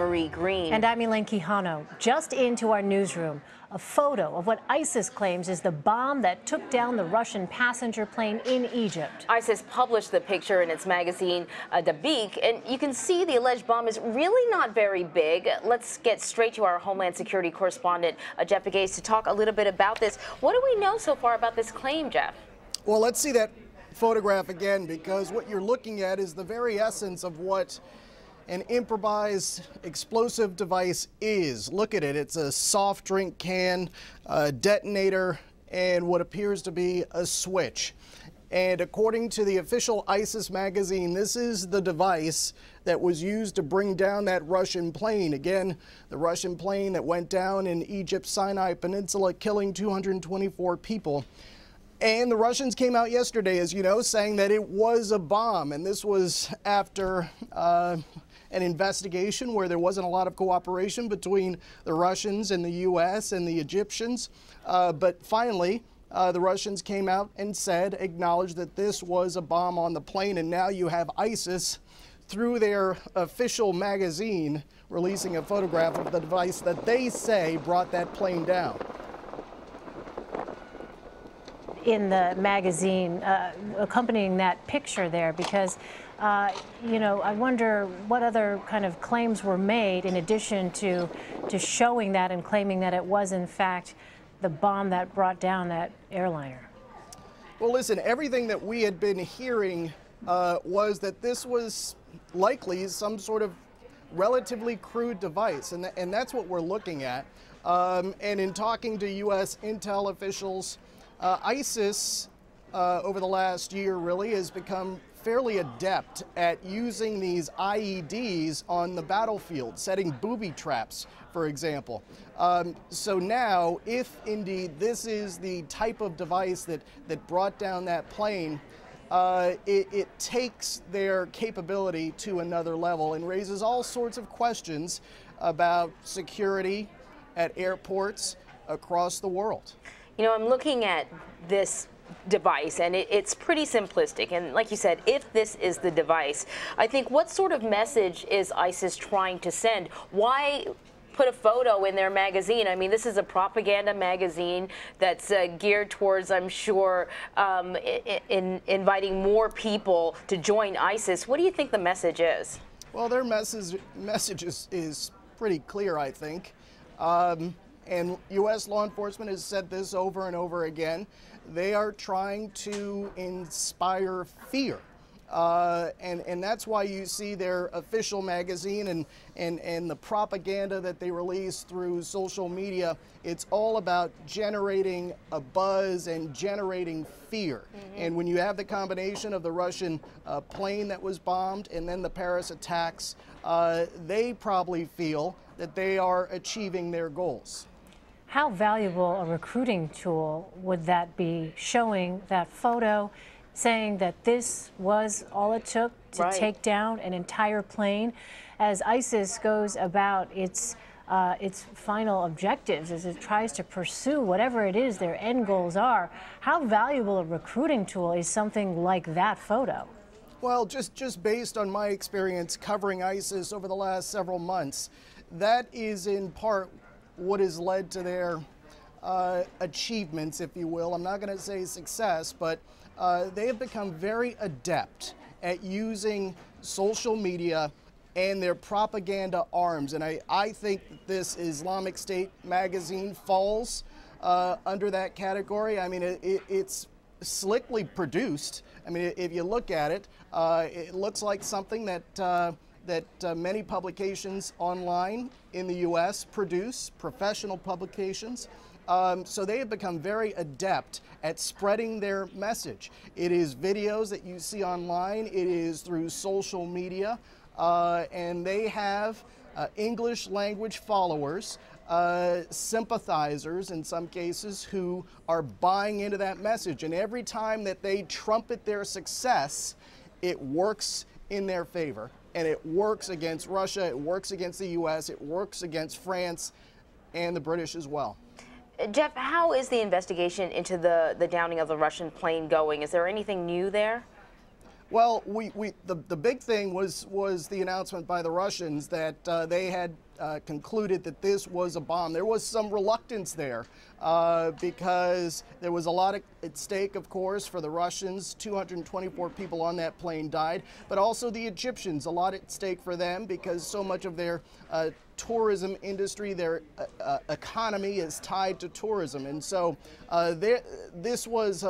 Marie Green. And I'm Elaine Quijano. Just into our newsroom, a photo of what ISIS claims is the bomb that took down the Russian passenger plane in Egypt. ISIS published the picture in its magazine, Dabiq, and you can see the alleged bomb is really not very big. Let's get straight to our Homeland Security correspondent, Jeff Pegues, to talk a little bit about this. What do we know so far about this claim, Jeff? Well, let's see that photograph again, because what you're looking at is the very essence of what an improvised explosive device is. Look at it. It's a soft drink can, a detonator, and what appears to be a switch. And according to the official ISIS magazine, this is the device that was used to bring down that Russian plane. Again, the Russian plane that went down in Egypt's Sinai Peninsula, killing 224 people. And the Russians came out yesterday, as you know, saying that it was a bomb. And this was after an investigation where there wasn't a lot of cooperation between the Russians and the U.S. and the Egyptians. But finally, the Russians came out and said, acknowledged that this was a bomb on the plane. And now you have ISIS, through their official magazine, releasing a photograph of the device that they say brought that plane down. In the magazine accompanying that picture there, because you know, I wonder what other kind of claims were made in addition to showing that and claiming that it was in fact the bomb that brought down that airliner. Well, listen, everything that we had been hearing was that this was likely some sort of relatively crude device, and that's what we're looking at. And in talking to U.S. intel officials, ISIS, over the last year, really has become fairly adept at using these IEDs on the battlefield, setting booby traps, for example. So now, if indeed this is the type of device that brought down that plane, it takes their capability to another level and raises all sorts of questions about security at airports across the world. You know, I'm looking at this device, and it's pretty simplistic. And like you said, if this is the device, I think what sort of message is ISIS trying to send? Why put a photo in their magazine? I mean, this is a propaganda magazine that's geared towards, I'm sure, inviting more people to join ISIS. What do you think the message is? Well, their message is pretty clear, I think. And U.S. law enforcement has said this over and over again. They are trying to inspire fear. And that's why you see their official magazine and the propaganda that they release through social media. It's all about generating a buzz and generating fear. And when you have the combination of the Russian plane that was bombed and then the Paris attacks, they probably feel that they are achieving their goals. How valuable a recruiting tool would that be, showing that photo, saying that this was all it took to take down an entire plane, as ISIS goes about its final objectives, as it tries to pursue whatever it is their end goals are? How valuable a recruiting tool is something like that photo? Well, just based on my experience covering ISIS over the last several months, that is in part what has led to their achievements, if you will. I'm not going to say success, but they have become very adept at using social media and their propaganda arms. And I think that this Islamic State magazine falls under that category. I mean, it's slickly produced. I mean, if you look at it, it looks like something that many publications online in the U.S. produce, professional publications. So they have become very adept at spreading their message. It is videos that you see online, it is through social media, and they have English language followers, sympathizers in some cases, who are buying into that message. And every time that they trumpet their success, it works in their favor. And it works against Russia, it works against the U.S., it works against France and the British as well. Jeff, how is the investigation into the downing of the Russian plane going? Is there anything new there? Well, the big thing was the announcement by the Russians that they had concluded that this was a bomb. There was some reluctance there because there was a lot at stake, of course, for the Russians. 224 people on that plane died, but also the Egyptians, a lot at stake for them because so much of their tourism industry, their economy is tied to tourism. And so this was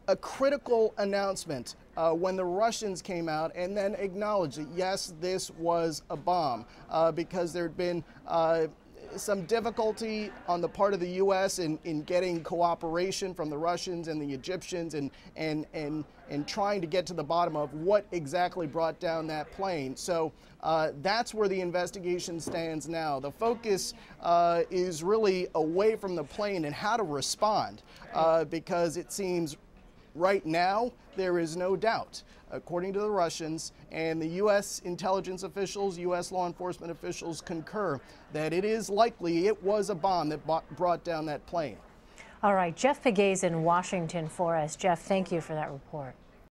a critical announcement when the Russians came out and then acknowledged that, yes, this was a bomb because there had been some difficulty on the part of the U.S. in getting cooperation from the Russians and the Egyptians and trying to get to the bottom of what exactly brought down that plane. So that's where the investigation stands now. The focus is really away from the plane and how to respond because it seems right now, there is no doubt, according to the Russians, and the U.S. intelligence officials, U.S. law enforcement officials concur that it is likely it was a bomb that brought down that plane. All right, Jeff Pegues in Washington for us. Jeff, thank you for that report.